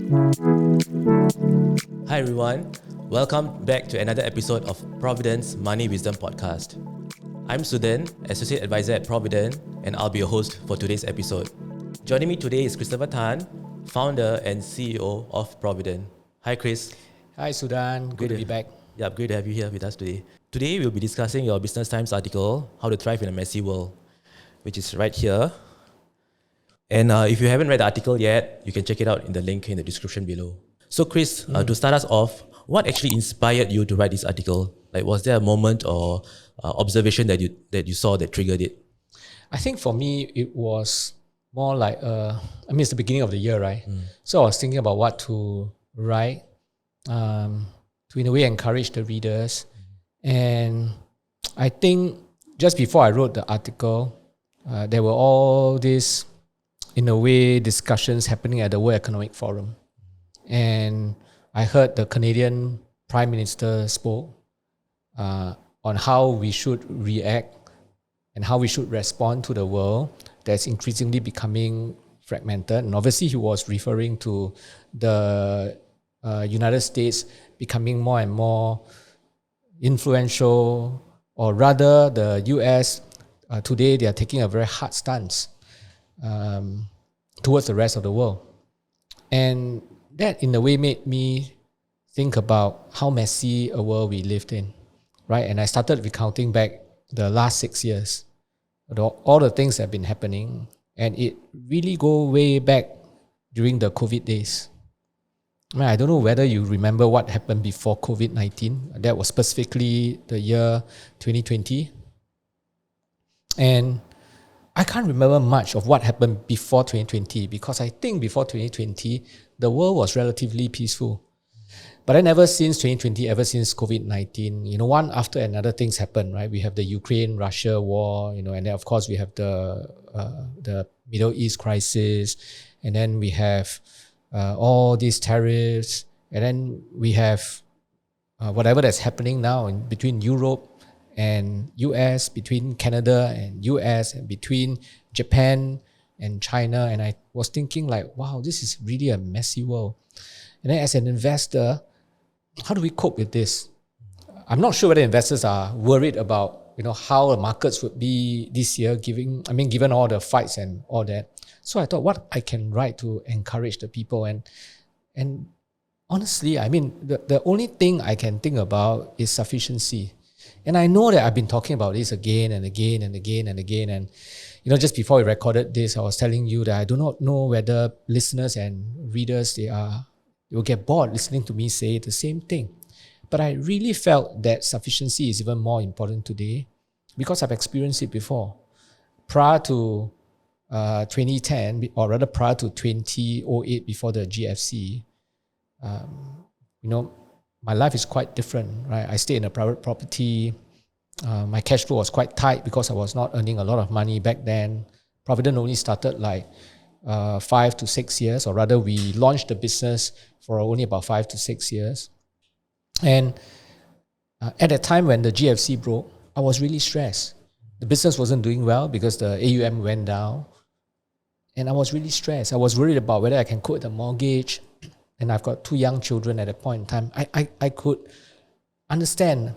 Hi everyone, welcome back to another episode of Providence Money Wisdom Podcast. I'm Sudhan, Associate Advisor at Provident, and I'll be your host for today's episode. Joining me today is Christopher Tan, Founder and CEO of Provident. Hi Chris. Hi Sudhan, good to be back. Yeah, great to have you here with us today. Today we'll be discussing your Business Times article, How to Thrive in a Messy World, which is right here. And if you haven't read the article yet, you can check it out in the link in the description below. So Chris, to start us off, what actually inspired you to write this article? Like, was there a moment or observation that you saw that triggered it? I think for me, it was more like, it's the beginning of the year, right? So I was thinking about what to write to in a way encourage the readers. And I think just before I wrote the article, there were all these, in a way, discussions happening at the World Economic Forum. And I heard the Canadian Prime Minister spoke on how we should react and how we should respond to the world that's increasingly becoming fragmented. And obviously he was referring to the United States becoming more and more influential, or rather the US, today they are taking a very hard stance towards the rest of the world. And that in a way made me think about how messy a world we lived in, right? And I started recounting back the last 6 years, all the things that have been happening, and it really go way back during the COVID days. I don't know whether you remember what happened before COVID-19. That was specifically the year 2020. And I can't remember much of what happened before 2020 because I think before 2020, the world was relatively peaceful. But then ever since 2020, ever since COVID-19, one after another things happen, right? We have the Ukraine-Russia war, and then of course we have the Middle East crisis, and then we have all these tariffs, and then we have whatever that's happening now between Europe and US, between Canada and US, and between Japan and China. And I was thinking like, wow, this is really a messy world. And then as an investor, how do we cope with this? I'm not sure whether investors are worried about, how the markets would be this year, given all the fights and all that. So I thought what I can write to encourage the people. And honestly, the only thing I can think about is sufficiency. And I know that I've been talking about this again and again and again and again. And, just before we recorded this, I was telling you that I do not know whether listeners and readers, they will get bored listening to me say the same thing. But I really felt that sufficiency is even more important today because I've experienced it before. Prior to 2010, or rather prior to 2008, before the GFC, my life is quite different, right? I stay in a private property. My cash flow was quite tight because I was not earning a lot of money back then. Provident only started like 5 to 6 years, or rather we launched the business for only about 5 to 6 years. And at that time when the GFC broke, I was really stressed. The business wasn't doing well because the AUM went down. And I was really stressed. I was worried about whether I can cope with the mortgage. And I've got 2 young children at that point in time. I could understand.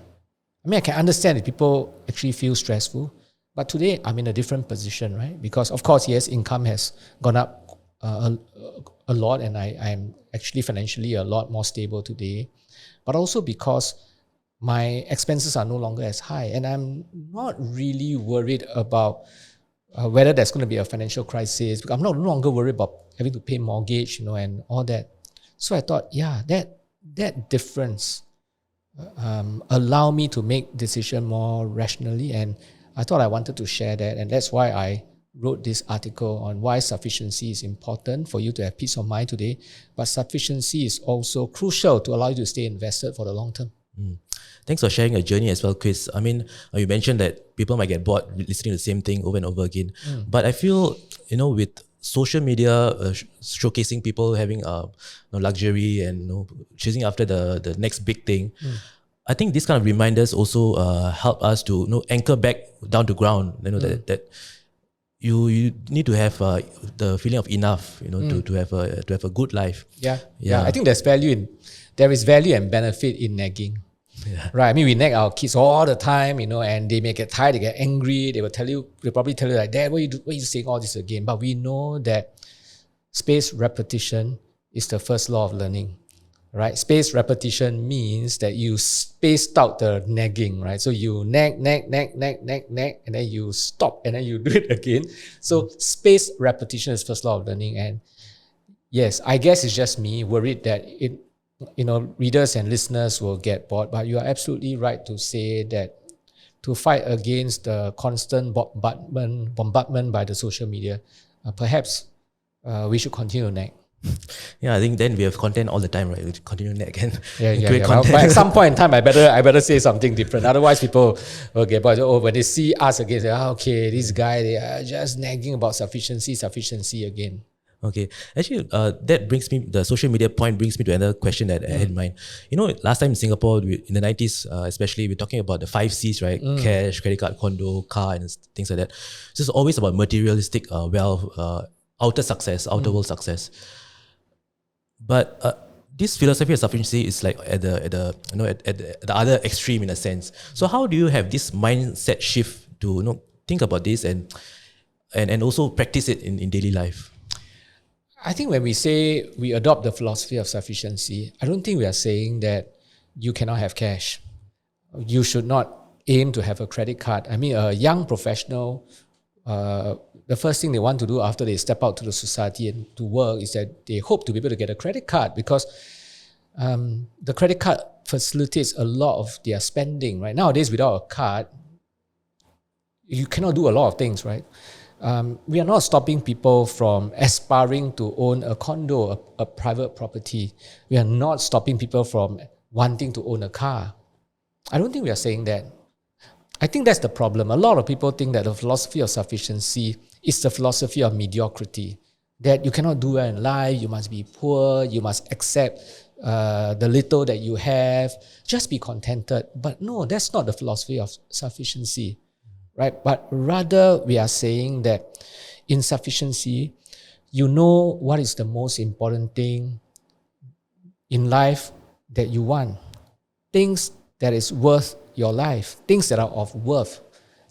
I can understand if people actually feel stressful. But today, I'm in a different position, right? Because, of course, yes, income has gone up a lot, and I'm actually financially a lot more stable today. But also because my expenses are no longer as high, and I'm not really worried about whether there's going to be a financial crisis. I'm no longer worried about having to pay mortgage, and all that. So I thought, that difference allow me to make decision more rationally, and I thought I wanted to share that, and that's why I wrote this article on why sufficiency is important for you to have peace of mind today, but sufficiency is also crucial to allow you to stay invested for the long term. Thanks for sharing your journey as well, Chris. You mentioned that people might get bored listening to the same thing over and over again, but I feel, with social media showcasing people having luxury and chasing after the next big thing, I think these kind of reminders also help us to anchor back down to ground. That you need to have the feeling of enough, to have a good life. Yeah. I think there is value and benefit in nagging. Yeah. Right. I mean, we nag our kids all the time, and they may get tired, they get angry. They'll probably tell you like, Dad, why are you saying all this again? But we know that spaced repetition is the first law of learning, right? Spaced repetition means that you spaced out the nagging, right? So you nag, and then you stop, and then you do it again. So spaced repetition is first law of learning. And yes, I guess it's just me worried that readers and listeners will get bored, but you are absolutely right to say that to fight against the constant bombardment by the social media, perhaps we should continue to nag. Yeah, I think then we have content all the time, right? We continue nag again. Yeah. But at some point in time, I better say something different. Otherwise, people will get bored. Oh, when they see us again, they say, okay, this guy, they are just nagging about sufficiency again. Okay. Actually, the social media point brings me to another question that I had in mind. Last time in Singapore, in the 90s, especially, we're talking about the 5 C's, right? Cash, credit card, condo, car, and things like that. So it's always about materialistic wealth, outer world success. But this philosophy of sufficiency is like at the other extreme in a sense. So how do you have this mindset shift to think about this and also practice it in daily life? I think when we say we adopt the philosophy of sufficiency, I don't think we are saying that you cannot have cash. You should not aim to have a credit card. I mean, a young professional, the first thing they want to do after they step out to the society and to work is that they hope to be able to get a credit card, because the credit card facilitates a lot of their spending, right? Nowadays, without a card, you cannot do a lot of things, right? We are not stopping people from aspiring to own a condo, a private property. We are not stopping people from wanting to own a car. I don't think we are saying that. I think that's the problem. A lot of people think that the philosophy of sufficiency is the philosophy of mediocrity, that you cannot do well in life, you must be poor, you must accept the little that you have, just be contented. But no, that's not the philosophy of sufficiency. Right? But rather, we are saying that in sufficiency, you know what is the most important thing in life that you want. Things that is worth your life, things that are of worth.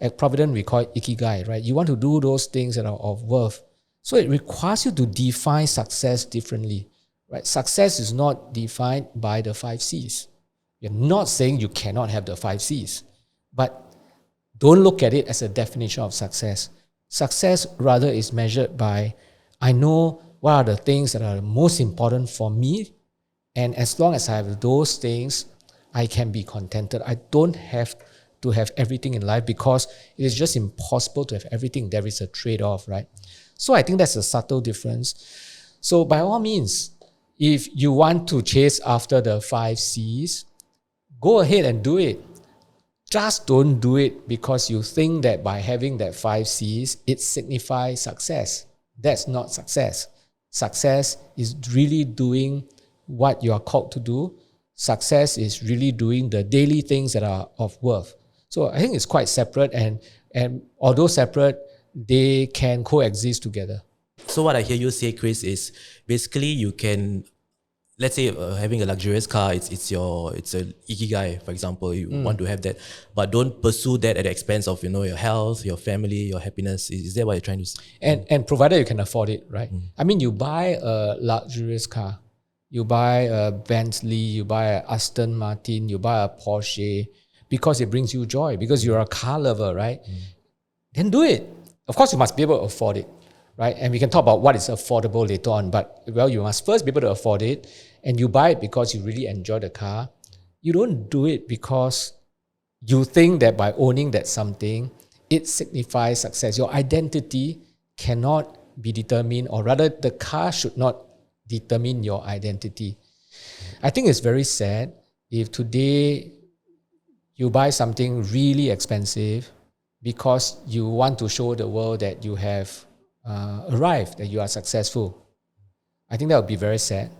At Provident, we call it ikigai, right? You want to do those things that are of worth. So it requires you to define success differently, right? Success is not defined by the 5 C's. You're not saying you cannot have the 5 C's, but don't look at it as a definition of success. Success rather is measured by, I know what are the things that are most important for me, and as long as I have those things, I can be contented. I don't have to have everything in life, because it is just impossible to have everything. There is a trade-off, right? So I think that's a subtle difference. So by all means, if you want to chase after the 5 C's, go ahead and do it. Just don't do it because you think that by having that 5 C's, it signifies success. That's not success. Success is really doing what you are called to do. Success is really doing the daily things that are of worth. So I think it's quite separate, and although separate, they can coexist together. So what I hear you say, Chris, is basically you can, let's say having a luxurious car, it's a ikigai, for example. You want to have that, but don't pursue that at the expense of your health, your family, your happiness. Is that what you're trying to say? And provided you can afford it, right? I mean, you buy a luxurious car, you buy a Bentley, you buy a Aston Martin, you buy a Porsche because it brings you joy, because you're a car lover, right? Then do it. Of course, you must be able to afford it, right? And we can talk about what is affordable later on, but you must first be able to afford it, and you buy it because you really enjoy the car. You don't do it because you think that by owning that something, it signifies success. Your identity cannot be determined, or rather the car should not determine your identity. I think it's very sad if today you buy something really expensive because you want to show the world that you have arrived, that you are successful. I think that would be very sad,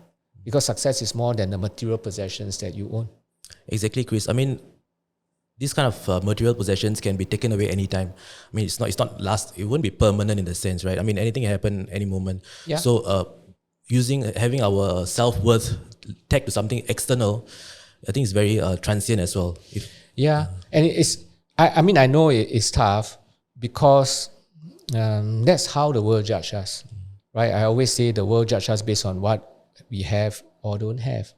because success is more than the material possessions that you own. Exactly, Chris. I mean, these kind of material possessions can be taken away anytime. I mean, it won't be permanent in the sense, right? I mean, anything can happen any moment. Yeah. So having our self-worth tagged to something external, I think it's very transient as well. And I know it's tough because that's how the world judges us, right? I always say the world judges us based on what we have or don't have.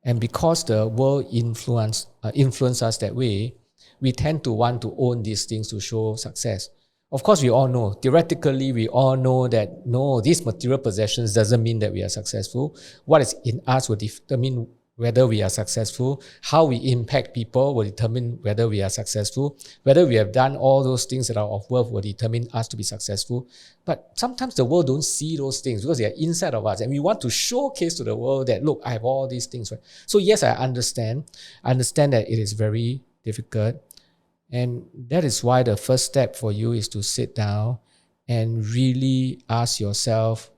And because the world influence us that way, we tend to want to own these things to show success. Of course, we all know, theoretically, we all know that no, these material possessions doesn't mean that we are successful. What is in us will determine whether we are successful. How we impact people will determine whether we are successful. Whether we have done all those things that are of worth will determine us to be successful. But sometimes the world don't see those things because they are inside of us, and we want to showcase to the world that, look, I have all these things. Right? So yes, I understand. I understand that it is very difficult. And that is why the first step for you is to sit down and really ask yourself,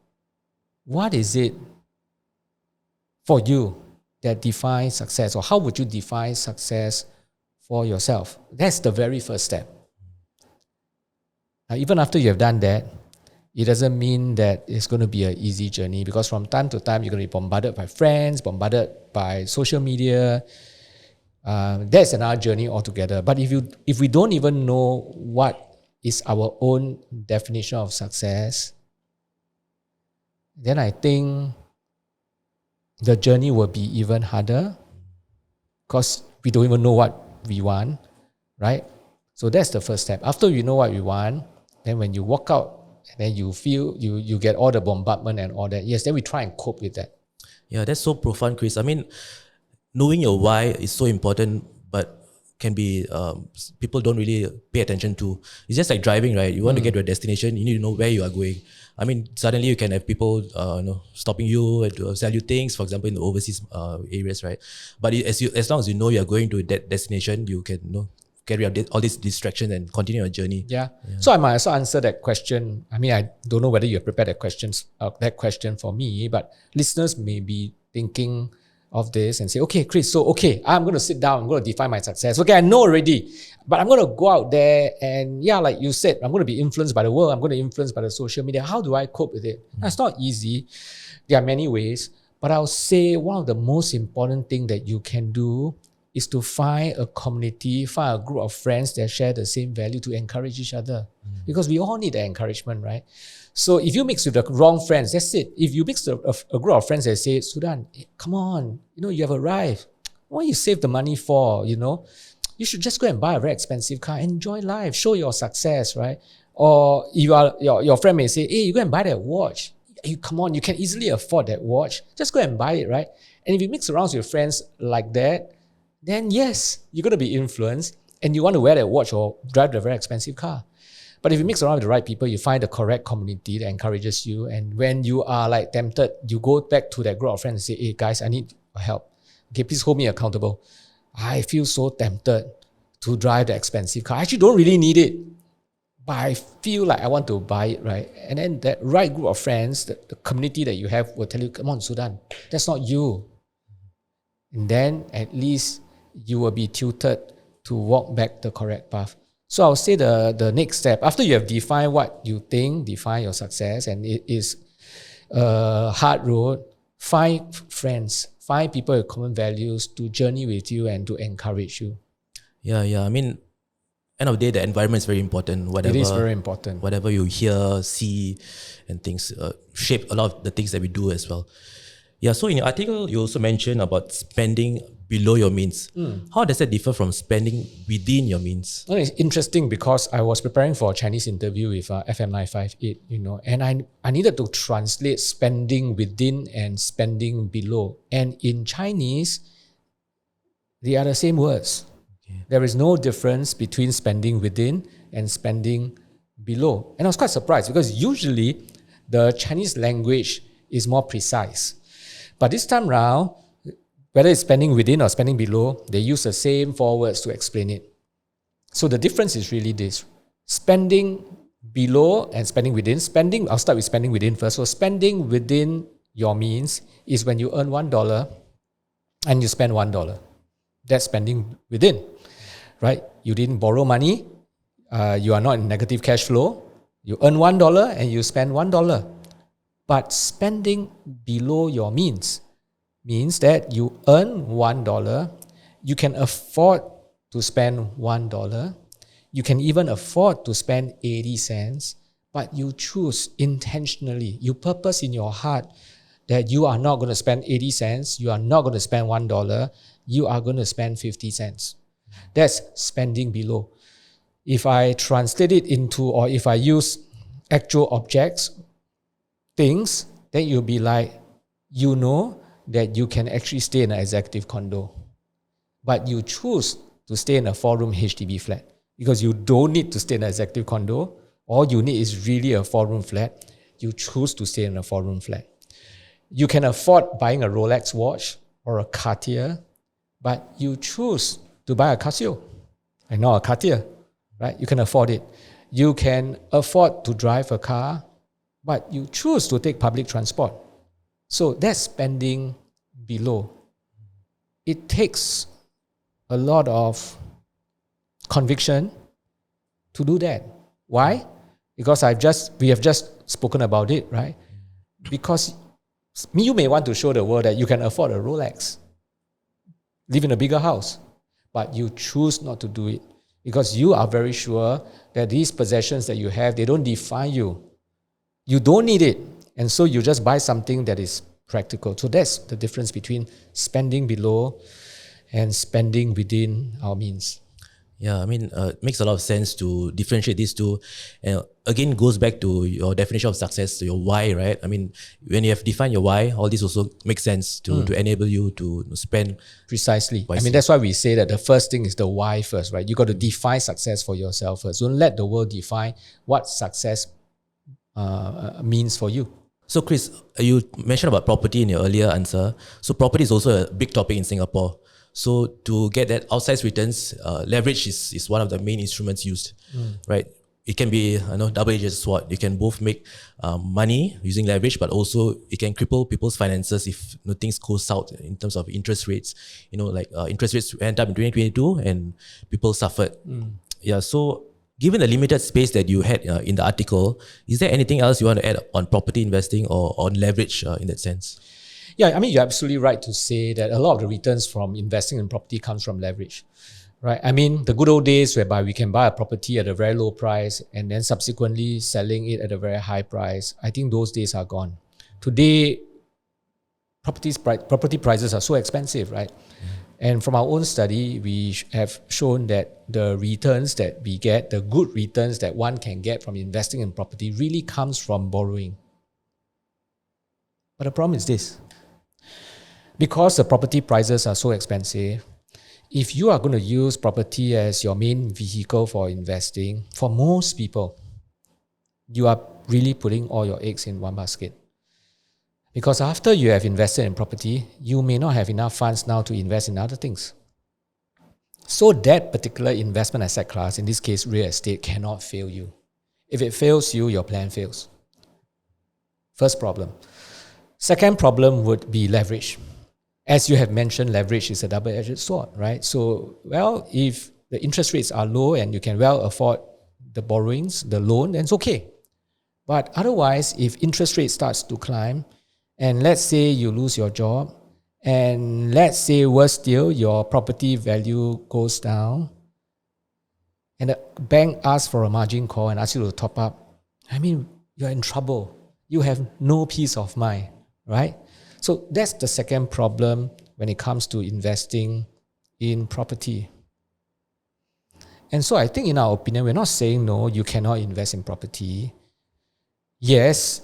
what is it for you that defines success, or how would you define success for yourself? That's the very first step. Now, even after you have done that, it doesn't mean that it's going to be an easy journey, because from time to time, you're going to be bombarded by friends, bombarded by social media. That's another journey altogether. But if we don't even know what is our own definition of success, then I think the journey will be even harder, because we don't even know what we want, right? So that's the first step. After you know what we want, then when you walk out and then you feel you get all the bombardment and all that, yes, then we try and cope with that. Yeah, that's so profound, Chris. I mean, knowing your why is so important, but can be people don't really pay attention to. It's just like driving, right? You want to get to a destination, you need to know where you are going. I mean, suddenly you can have people stopping you and to sell you things, for example, in the overseas areas, right? But as long as you know you are going to that destination, you can carry out all these distractions and continue your journey. Yeah. So I might also answer that question. I mean, I don't know whether you have prepared that question for me, but listeners may be thinking of this and say, okay, Chris, I'm going to sit down, I'm going to define my success. Okay, I know already, but I'm going to go out there and like you said, I'm going to be influenced by the world, I'm going to be influenced by the social media. How do I cope with it? That's not easy. There are many ways, but I'll say one of the most important things that you can do is to find a community, find a group of friends that share the same value to encourage each other. Because we all need the encouragement, right? So if you mix with the wrong friends, that's it. If you mix a group of friends that say, Sudhan, come on, you have arrived. What you save the money for, You should just go and buy a very expensive car, enjoy life, show your success, right? Or your friend may say, hey, you go and buy that watch. Come on, you can easily afford that watch. Just go and buy it, right? And if you mix around with your friends like that, then yes, you're going to be influenced and you want to wear that watch or drive the very expensive car. But if you mix around with the right people, you find the correct community that encourages you. And when you are tempted, you go back to that group of friends and say, hey guys, I need help. Okay, please hold me accountable. I feel so tempted to drive the expensive car. I actually don't really need it, but I feel like I want to buy it, right? And then that right group of friends, the community that you have will tell you, come on, Sudhan, that's not you. And then at least you will be tutored to walk back the correct path. So I'll say the next step, after you have defined what you think, define your success, and it is a hard road, find friends, find people with common values to journey with you and to encourage you. Yeah. I mean, end of the day, the environment is very important. It is very important. Whatever you hear, see, and things shape a lot of the things that we do as well. Yeah, so in your article, you also mentioned about spending below your means. How does that differ from spending within your means? Well, it's interesting because I was preparing for a Chinese interview with FM958, and I needed to translate spending within and spending below. And in Chinese, they are the same words. Okay. There is no difference between spending within and spending below. And I was quite surprised because usually the Chinese language is more precise. But this time round, whether it's spending within or spending below, they use the same 4 words to explain it. So the difference is really this. Spending below and spending within. I'll start with spending within first. So spending within your means is when you earn $1 and you spend $1. That's spending within. right? You didn't borrow money. You are not in negative cash flow. You earn $1 and you spend $1. But spending below your means that you earn $1, you can afford to spend $1. You can even afford to spend 80 cents, but you choose intentionally. You purpose in your heart that you are not going to spend 80 cents. You are not going to spend $1. You are going to spend 50 cents. That's spending below. If I translate it into, or if I use actual objects, things, then you'll be like, you know that you can actually stay in an executive condo, but you choose to stay in a 4-room HDB flat because you don't need to stay in an executive condo. All you need is really a 4-room flat. You choose to stay in a 4-room flat. You can afford buying a Rolex watch or a Cartier, but you choose to buy a Casio and not a Cartier, right? You can afford it. You can afford to drive a car, but you choose to take public transport. So that's spending below. It takes a lot of conviction to do that. Why? Because we have just spoken about it, right? Because you may want to show the world that you can afford a Rolex, live in a bigger house, but you choose not to do it because you are very sure that these possessions that you have, they don't define you. You don't need it. And so you just buy something that is practical. So that's the difference between spending below and spending within our means. Yeah, I mean, it makes a lot of sense to differentiate these two. And again, goes back to your definition of success, to your why, right? I mean, when you have defined your why, all this also makes sense to enable you to spend. Precisely. wisely. I mean, that's why we say that the first thing is the why first, right? You got to define success for yourself first. Don't let the world define what success means for you. So Chris, you mentioned about property in your earlier answer. So property is also a big topic in Singapore. So to get that outsized returns, leverage is one of the main instruments used, right? It can be double-edged sword. You can both make money using leverage, but also it can cripple people's finances if things go south in terms of interest rates. Interest rates went up in 2022 and people suffered. Yeah. So given the limited space that you had in the article, is there anything else you want to add on property investing or on leverage in that sense? Yeah, I mean, you're absolutely right to say that a lot of the returns from investing in property comes from leverage, right? I mean, the good old days whereby we can buy a property at a very low price and then subsequently selling it at a very high price, I think those days are gone. Today, property prices are so expensive, right? And from our own study, we have shown that the returns that we get, the good returns that one can get from investing in property really comes from borrowing. But the problem is this. Because the property prices are so expensive, if you are going to use property as your main vehicle for investing, for most people, you are really putting all your eggs in one basket. Because after you have invested in property, you may not have enough funds now to invest in other things. So that particular investment asset class, in this case real estate, cannot fail you. If it fails you, your plan fails. First problem. Second problem would be leverage. As you have mentioned, leverage is a double-edged sword, right? So, if the interest rates are low and you can well afford the borrowings, the loan, then it's okay. But otherwise, if interest rate starts to climb, and let's say you lose your job, and let's say worse still, your property value goes down, and the bank asks for a margin call and asks you to top up, I mean, you're in trouble. You have no peace of mind, right? So that's the second problem when it comes to investing in property. And so I think in our opinion, we're not saying no, you cannot invest in property. Yes,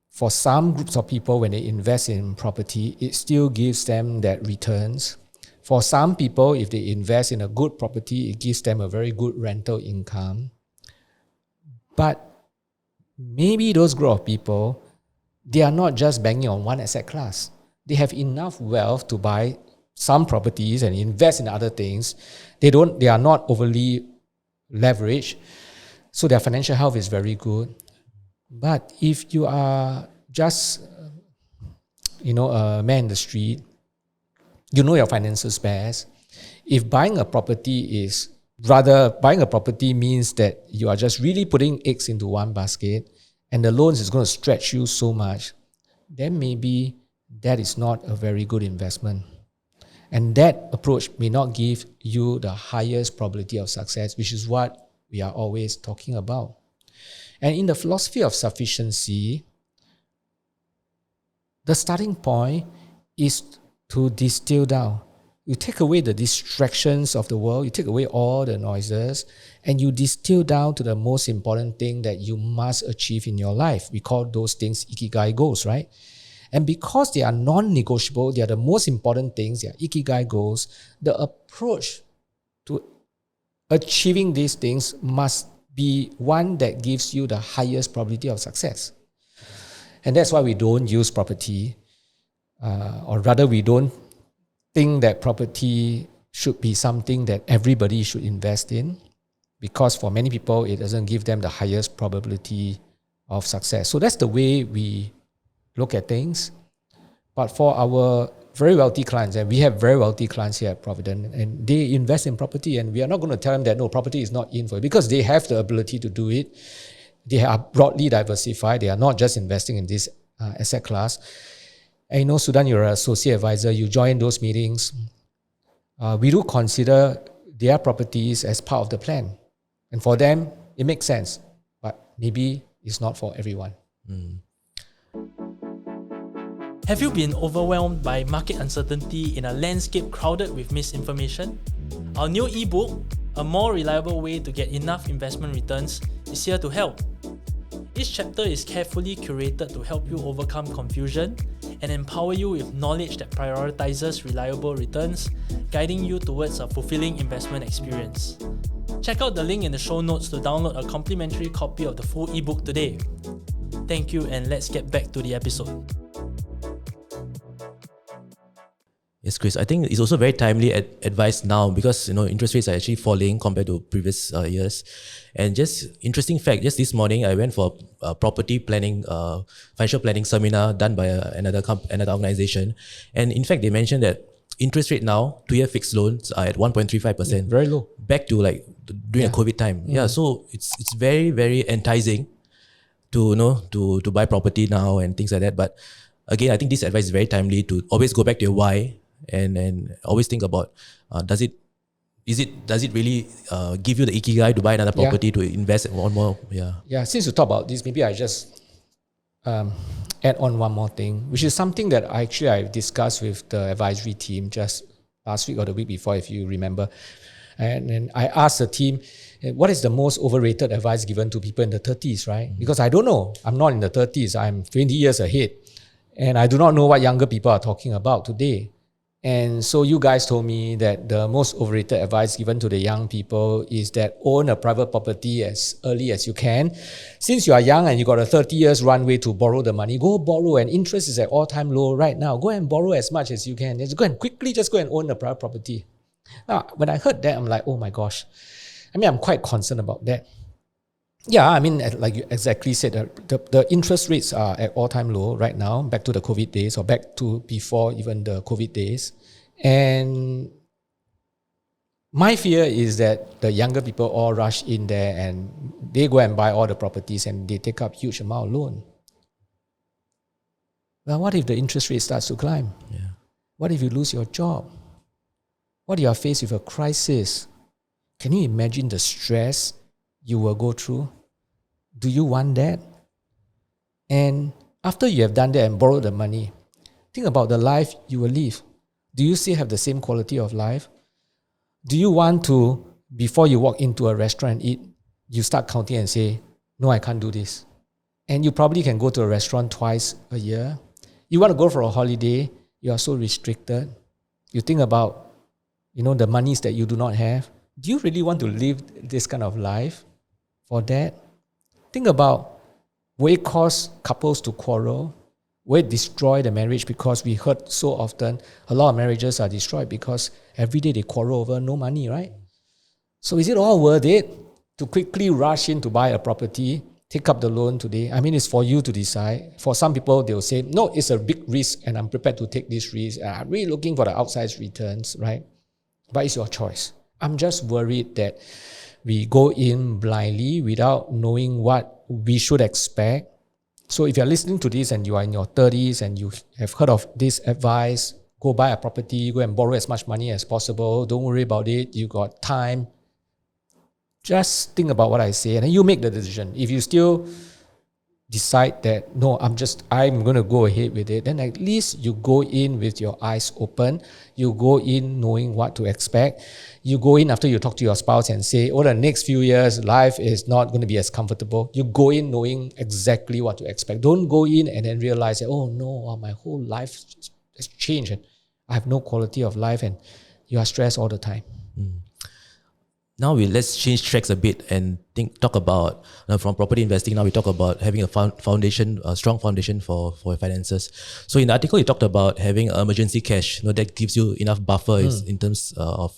for some groups of people, when they invest in property, it still gives them that returns. For some people, if they invest in a good property, it gives them a very good rental income. But maybe those group of people, they are not just banking on one asset class. They have enough wealth to buy some properties and invest in other things. They are not overly leveraged, so their financial health is very good. But if you are just a man in the street, you know your finances best. If buying a property is rather buying a property means that you are just really putting eggs into one basket and the loans is going to stretch you so much, then maybe that is not a very good investment. And that approach may not give you the highest probability of success, which is what we are always talking about. And in the philosophy of sufficiency, the starting point is to distill down. You take away the distractions of the world, you take away all the noises, and you distill down to the most important thing that you must achieve in your life. We call those things ikigai goals, right? And because they are non-negotiable, they are the most important things, they are ikigai goals, the approach to achieving these things must be one that gives you the highest probability of success. And that's why we don't use property, or rather we don't think that property should be something that everybody should invest in, because for many people, it doesn't give them the highest probability of success. So that's the way we look at things. But for our very wealthy clients, and we have very wealthy clients here at Provident, and they invest in property, and we are not going to tell them that, no, property is not in for it, because they have the ability to do it. They are broadly diversified. They are not just investing in this asset class. And Sudhan, you're an associate advisor. You join those meetings. We do consider their properties as part of the plan. And for them, it makes sense. But maybe it's not for everyone. Have you been overwhelmed by market uncertainty in a landscape crowded with misinformation? Our new ebook, A More Reliable Way to Get Enough Investment Returns, is here to help. Each chapter is carefully curated to help you overcome confusion and empower you with knowledge that prioritizes reliable returns, guiding you towards a fulfilling investment experience. Check out the link in the show notes to download a complimentary copy of the full ebook today. Thank you, and let's get back to the episode. Yes, Chris. I think it's also very timely advice now because interest rates are actually falling compared to previous years. And just interesting fact, just this morning I went for a property planning, financial planning seminar done by another organization, and in fact they mentioned that interest rate now, 2-year fixed loans are at 1.35%. Very low. Back to like during a COVID time. Yeah, so it's very, very enticing to to buy property now and things like that. But again, I think this advice is very timely to always go back to your why and always think about does it really give you the ikigai to buy another property, to invest in one more? Yeah. Since you talk about this, maybe I just add on one more thing, which is something that I discussed with the advisory team just last week or the week before, if you remember. And I asked the team, what is the most overrated advice given to people in the 30s, right? Because I don't know. I'm not in the 30s. I'm 20 years ahead. And I do not know what younger people are talking about today. And so you guys told me that the most overrated advice given to the young people is that own a private property as early as you can. Since you are young and you got a 30 years runway to borrow the money, go borrow, and interest is at all-time low right now. Go and borrow as much as you can. Just go and own a private property. Now, when I heard that, I'm like, oh my gosh. I'm quite concerned about that. Yeah, like you exactly said, the interest rates are at all-time low right now, back to the COVID days or back to before even the COVID days. And my fear is that the younger people all rush in there and they go and buy all the properties and they take up huge amount of loan. Well, what if the interest rate starts to climb? Yeah. What if you lose your job? What if you are faced with a crisis? Can you imagine the stress you will go through? Do you want that? And after you have done that and borrowed the money, think about the life you will live. Do you still have the same quality of life? Do you want to, before you walk into a restaurant and eat, you start counting and say, no, I can't do this. And you probably can go to a restaurant twice a year. You want to go for a holiday, you are so restricted. You think about, the monies that you do not have. Do you really want to live this kind of life for that? Think about, will it cause couples to quarrel? Will it destroy the marriage? Because we heard so often, a lot of marriages are destroyed because every day they quarrel over no money, right? So is it all worth it to quickly rush in to buy a property, take up the loan today? It's for you to decide. For some people, they'll say, no, it's a big risk and I'm prepared to take this risk. I'm really looking for the outsized returns, right? But it's your choice. I'm just worried that we go in blindly without knowing what we should expect. So if you're listening to this and you are in your 30s and you have heard of this advice, go buy a property, go and borrow as much money as possible. Don't worry about it. You got time. Just think about what I say and then you make the decision. If you still decide that, no, I'm going to go ahead with it, then at least you go in with your eyes open. You go in knowing what to expect. You go in after you talk to your spouse and say, the next few years, life is not going to be as comfortable. You go in knowing exactly what to expect. Don't go in and then realize that, my whole life has changed and I have no quality of life and you are stressed all the time. Now let's change tracks a bit and talk about from property investing. Now we talk about having a foundation, a strong foundation for your finances. So in the article, you talked about having emergency cash. That gives you enough buffer in terms of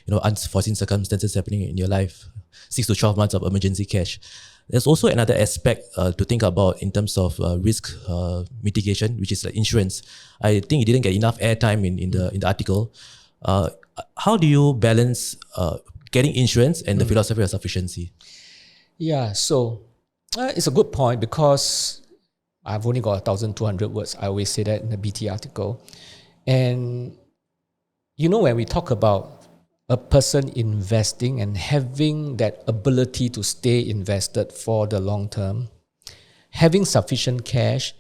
unforeseen circumstances happening in your life. 6 to 12 months of emergency cash. There's also another aspect to think about in terms of risk mitigation, which is like insurance. I think you didn't get enough airtime in the article. How do you balance getting insurance and the philosophy of sufficiency? Yeah, so it's a good point because I've only got 1,200 words. I always say that in the BT article. And when we talk about a person investing and having that ability to stay invested for the long term, having sufficient cash,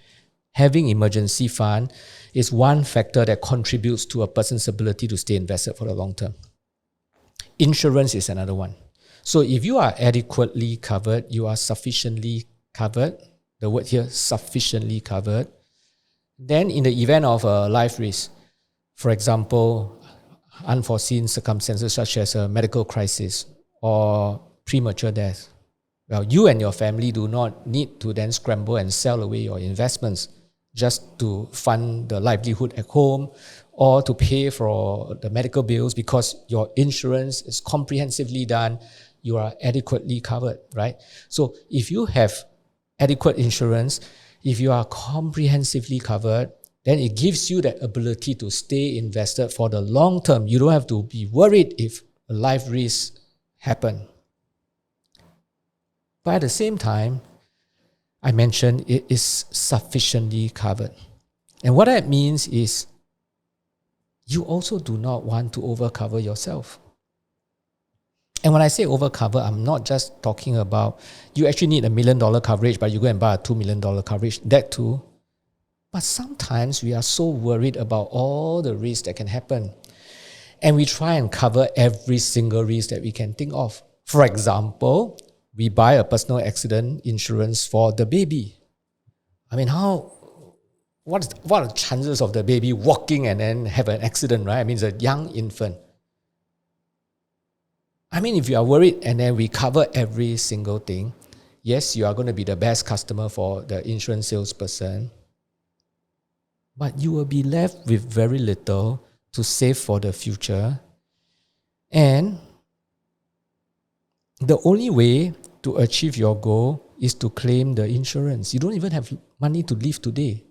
having emergency fund is one factor that contributes to a person's ability to stay invested for the long term. Insurance is another one. So if you are adequately covered, you are sufficiently covered, the word here, sufficiently covered, then in the event of a life risk, for example, unforeseen circumstances such as a medical crisis or premature death, well, you and your family do not need to then scramble and sell away your investments just to fund the livelihood at home or to pay for the medical bills because your insurance is comprehensively done, you are adequately covered, right? So if you have adequate insurance, if you are comprehensively covered, then it gives you that ability to stay invested for the long term. You don't have to be worried if a life risk happen. But at the same time, I mentioned it is sufficiently covered. And what that means is you also do not want to overcover yourself. And when I say overcover, I'm not just talking about you actually need $1 million coverage, but you go and buy a $2 million coverage, that too. But sometimes we are so worried about all the risks that can happen. And we try and cover every single risk that we can think of. For example, we buy a personal accident insurance for the baby. I mean, what are the chances of the baby walking and then have an accident, right? I mean, it's a young infant. I mean, if you are worried and then we cover every single thing, yes, you are going to be the best customer for the insurance salesperson, but you will be left with very little to save for the future. And the only way to achieve your goal is to claim the insurance. You don't even have money to live today.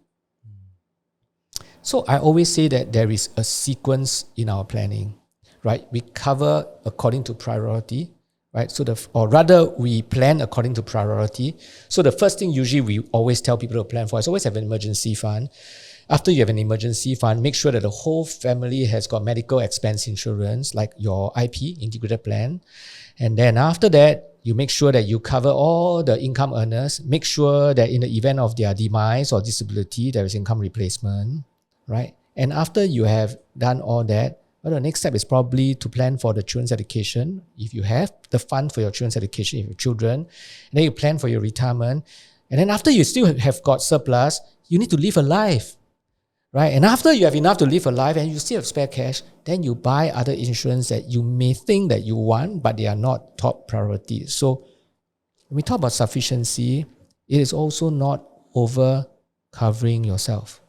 So I always say that there is a sequence in our planning, right? We cover according to priority, right? Or rather, we plan according to priority. So the first thing usually we always tell people to plan for is always have an emergency fund. After you have an emergency fund, make sure that the whole family has got medical expense insurance, like your IP, integrated plan. And then after that, you make sure that you cover all the income earners. Make sure that in the event of their demise or disability, there is income replacement, right? And after you have done all that, well, the next step is probably to plan for the children's education. If you have the fund for your children's education, if you have children, and then you plan for your retirement. And then after you still have got surplus, you need to live a life, right? And after you have enough to live a life and you still have spare cash, then you buy other insurance that you may think that you want, but they are not top priorities. So when we talk about sufficiency, it is also not over covering yourself.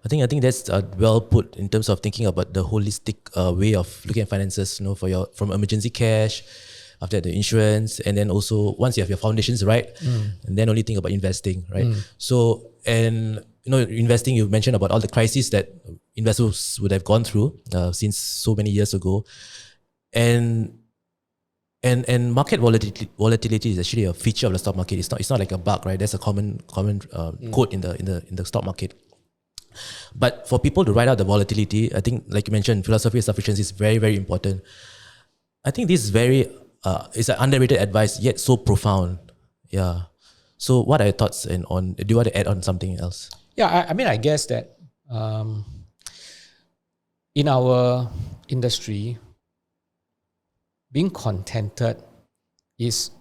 I think that's well put in terms of thinking about the holistic way of looking at finances. From emergency cash, after the insurance, and then also once you have your foundations right, and then only think about investing, right? So investing, you mentioned about all the crises that investors would have gone through since so many years ago. And market volatility is actually a feature of the stock market. It's not like a bug, right? That's a common quote in the stock market. But for people to write out the volatility, I think, like you mentioned, philosophy of sufficiency is very, very important. I think this is very it's an underrated advice, yet so profound. Yeah. So what are your thoughts on? Do you want to add on something else? Yeah, I mean, I guess that in our industry, being contented is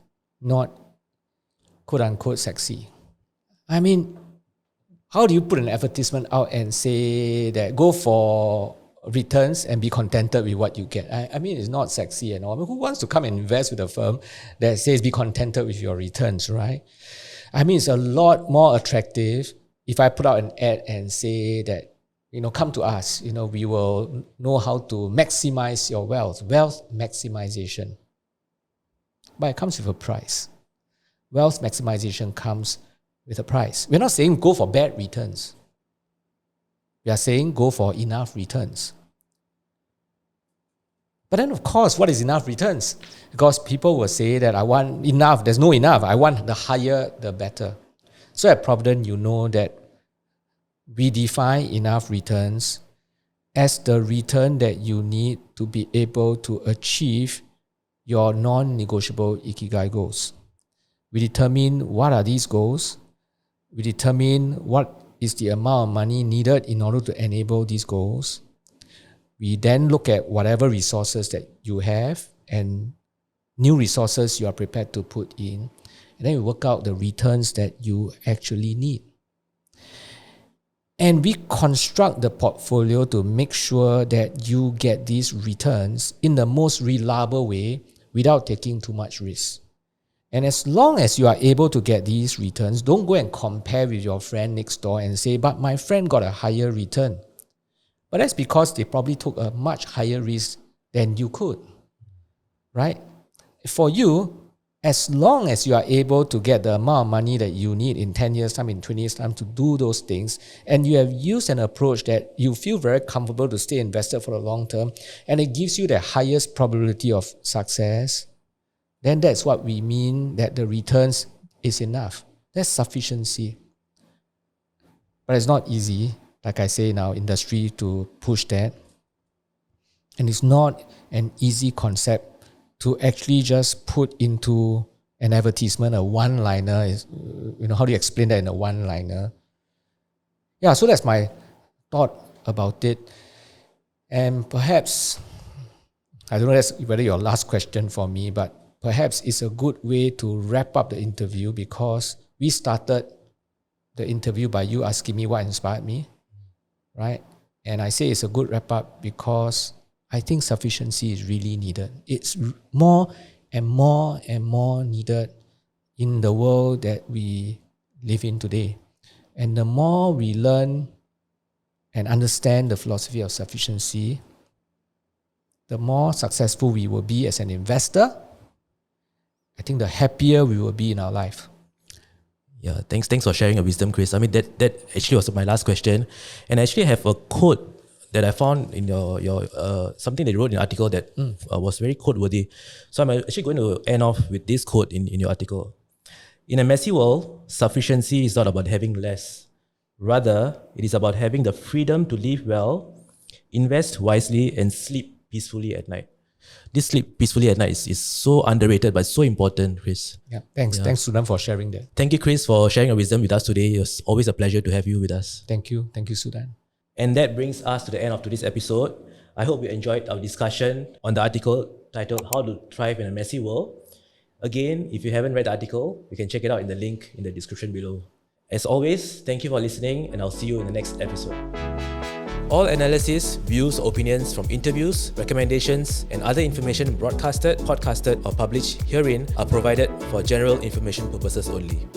not quote unquote sexy. I mean, how do you put an advertisement out and say that go for returns and be contented with what you get? I mean, it's not sexy and all. I mean, who wants to come and invest with a firm that says be contented with your returns, right? I mean, it's a lot more attractive if I put out an ad and say that, come to us, we will know how to maximize your wealth maximization. But it comes with a price. Wealth maximization comes with a price. We're not saying go for bad returns. We are saying go for enough returns. But then, of course, what is enough returns? Because people will say that I want enough. There's no enough. I want the higher, the better. So at Provident, you know that we define enough returns as the return that you need to be able to achieve your non-negotiable ikigai goals. We determine what are these goals. We determine what is the amount of money needed in order to enable these goals. We then look at whatever resources that you have and new resources you are prepared to put in. And then we work out the returns that you actually need. And we construct the portfolio to make sure that you get these returns in the most reliable way without taking too much risk. And as long as you are able to get these returns, don't go and compare with your friend next door and say, but my friend got a higher return. But that's because they probably took a much higher risk than you could, right? For you, as long as you are able to get the amount of money that you need in 10 years' time, in 20 years' time to do those things, and you have used an approach that you feel very comfortable to stay invested for the long term, and it gives you the highest probability of success, then that's what we mean that the returns is enough. That's sufficiency. But it's not easy, like I say in our industry, to push that. And it's not an easy concept to actually just put into an advertisement, a one-liner. How do you explain that in a one-liner? Yeah, so that's my thought about it. And perhaps, I don't know whether your last question for me, but perhaps it's a good way to wrap up the interview, because we started the interview by you asking me what inspired me, right? And I say it's a good wrap up because I think sufficiency is really needed. It's more and more and more needed in the world that we live in today. And the more we learn and understand the philosophy of sufficiency, the more successful we will be as an investor. I think the happier we will be in our life. Yeah, thanks for sharing your wisdom, Chris. I mean, that actually was my last question. And I actually have a quote that I found in your something that you wrote in an article that was very quote-worthy. So I'm actually going to end off with this quote in your article. In a messy world, sufficiency is not about having less. Rather, it is about having the freedom to live well, invest wisely, and sleep peacefully at night. This sleep peacefully at night is so underrated, but so important, Chris. Yeah, thanks. Yeah. Thanks, Sudhan, for sharing that. Thank you, Chris, for sharing your wisdom with us today. It was always a pleasure to have you with us. Thank you, Sudhan. And that brings us to the end of today's episode. I hope you enjoyed our discussion on the article titled How to Thrive in a Messy World. Again, if you haven't read the article, you can check it out in the link in the description below. As always, thank you for listening, and I'll see you in the next episode. All analysis, views, or opinions from interviews, recommendations, and other information broadcasted, podcasted, or published herein are provided for general information purposes only.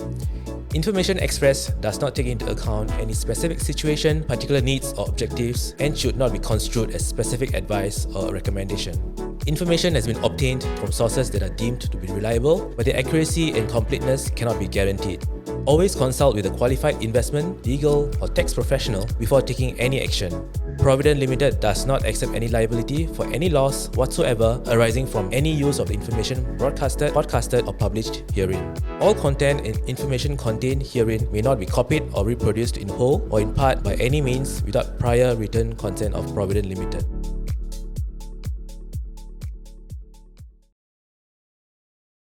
Information expressed does not take into account any specific situation, particular needs, or objectives, and should not be construed as specific advice or recommendation. Information has been obtained from sources that are deemed to be reliable, but their accuracy and completeness cannot be guaranteed. Always consult with a qualified investment, legal, or tax professional before taking any action. Provident Limited does not accept any liability for any loss whatsoever arising from any use of the information broadcasted, podcasted, or published herein. All content and information contained herein may not be copied or reproduced in whole or in part by any means without prior written consent of Provident Limited.